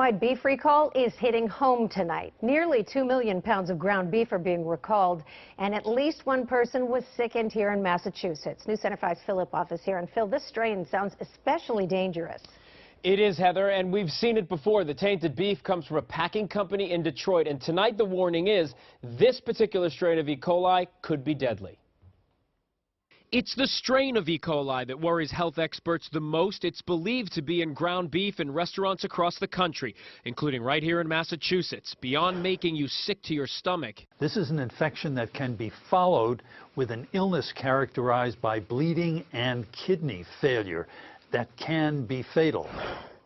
nationwide beef recall is hitting home tonight. Nearly 2 million pounds of ground beef are being recalled, and at least one person was sickened here in Massachusetts. News Center 5's Philip office here. And Phil, this strain sounds especially dangerous. It is, Heather, and we've seen it before. The tainted beef comes from a packing company in Detroit, and tonight the warning is this particular strain of E. coli could be deadly. It's the strain of E. coli that worries health experts the most. It's believed to be in ground beef in restaurants across the country, including right here in Massachusetts, beyond making you sick to your stomach. This is an infection that can be followed with an illness characterized by bleeding and kidney failure that can be fatal.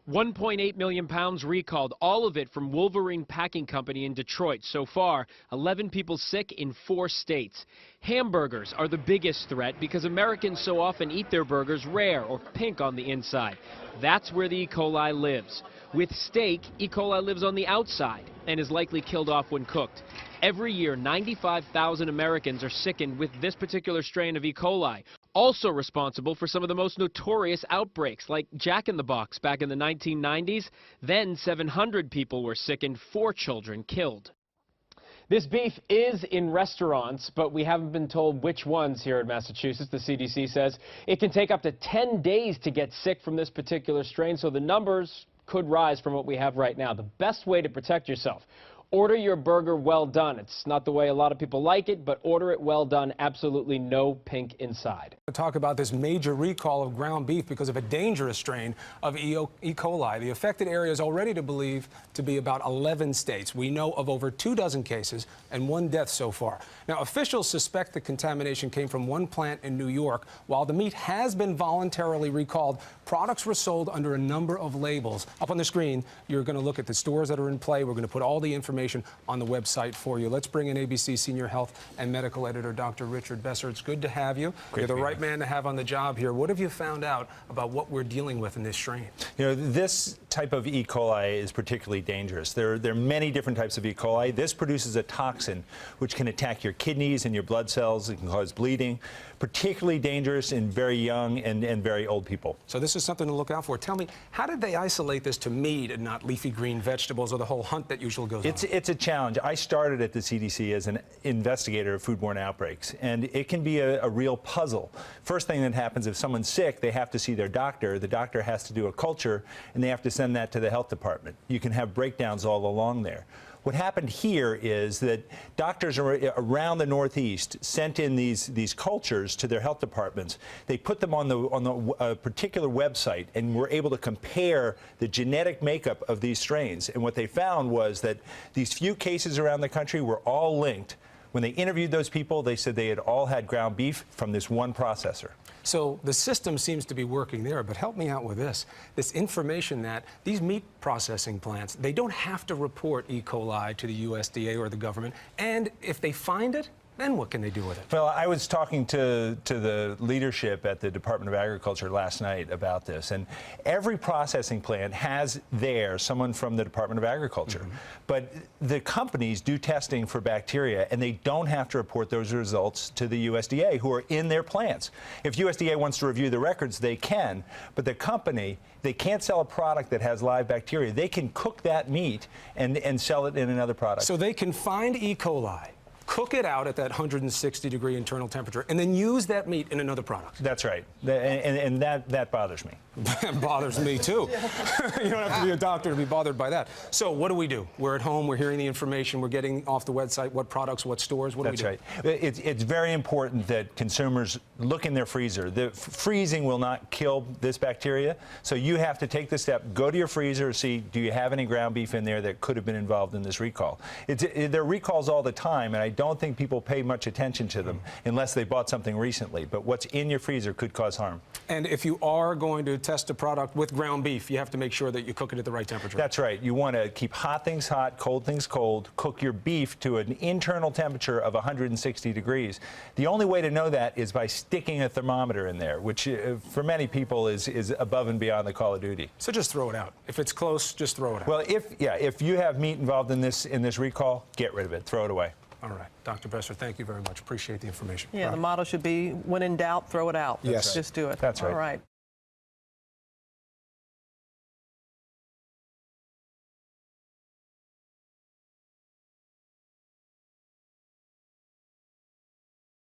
1.8 million pounds recalled, all of it from Wolverine Packing Company in Detroit. So far, 11 people sick in 4 states. Hamburgers are the biggest threat because Americans so often eat their burgers rare or pink on the inside. That's where the E. coli lives. With steak, E. coli lives on the outside and is likely killed off when cooked. Every year, 95,000 Americans are sickened with this particular strain of E. coli. Also responsible for some of the most notorious outbreaks, like Jack in the Box back in the 1990s. Then 700 people were sickened, 4 children killed. This beef is in restaurants, but we haven't been told which ones here in Massachusetts. The CDC says it can take up to 10 days to get sick from this particular strain, so the numbers could rise from what we have right now. The best way to protect yourself: order your burger well done. It's not the way a lot of people like it, but order it well done. Absolutely no pink inside. Talk about this major recall of ground beef because of a dangerous strain of E. coli. The affected area is already believed to be about 11 states. We know of over 24 cases and 1 death so far. Now, officials suspect the contamination came from one plant in New York. While the meat has been voluntarily recalled, products were sold under a number of labels. Up on the screen, you're going to look at the stores that are in play. We're going to put all the information on the website for you. Let's bring in ABC Senior Health and Medical Editor Dr. Richard Besser. It's good to have you. You're the right man to have on the job here. What have you found out about what we're dealing with in this strain? You know, this type of E. coli is particularly dangerous. There are many different types of E. coli. This produces a toxin which can attack your kidneys and your blood cells. It can cause bleeding. Particularly dangerous in very young and very old people. So this is something to look out for. Tell me, how did they isolate this to meat and not leafy green vegetables or the whole hunt that usually goes on? It's a challenge. I started at the CDC as an investigator of foodborne outbreaks, and it can be a real puzzle. First thing that happens, if someone's sick, they have to see their doctor. The doctor has to do a culture, and they have to send that to the health department. You can have breakdowns all along there. What happened here is that doctors around the Northeast sent in these cultures to their health departments. They put them on the particular website and were able to compare the genetic makeup of these strains. And what they found was that these few cases around the country were all linked. When they interviewed those people, they said they had all had ground beef from this one processor. So the system seems to be working there, but help me out with this information that these meat processing plants, they don't have to report E. coli to the USDA or the government, and if they find it, then what can they do with it? Well, I was talking to the leadership at the Department of Agriculture last night about this, and every processing plant has someone from the Department of Agriculture. But the companies do testing for bacteria, and they don't have to report those results to the USDA, who are in their plants. If USDA wants to review the records, they can, but the company, they can't sell a product that has live bacteria. They can cook that meat and sell it in another product. So they can find E. coli, cook it out at that 160-degree internal temperature, and then use that meat in another product. That's right. And that bothers me. That bothers me, too. You don't have to be a doctor to be bothered by that. So what do? We're at home. We're hearing the information. We're getting off the website. What products, what stores, what do we do? That's right. It's very important that consumers look in their freezer. The freezing will not kill this bacteria, so you have to take the step, go to your freezer, see, do you have any ground beef in there that could have been involved in this recall? There are recalls all the time, and I don't think people pay much attention to them unless they bought something recently. But what's in your freezer could cause harm. And if you are going to test a product with ground beef, you have to make sure that you cook it at the right temperature. That's right. You want to keep hot things hot, cold things cold. Cook your beef to an internal temperature of 160 degrees. The only way to know that is by sticking a thermometer in there, which for many people is above and beyond the call of duty. So just throw it out. If it's close, just throw it out. Well, if you have meat involved in this recall, get rid of it. Throw it away. All right. Dr. Besser, thank you very much. Appreciate the information. Yeah, the motto should be, when in doubt, throw it out. Yes. Just do it. That's right. All right.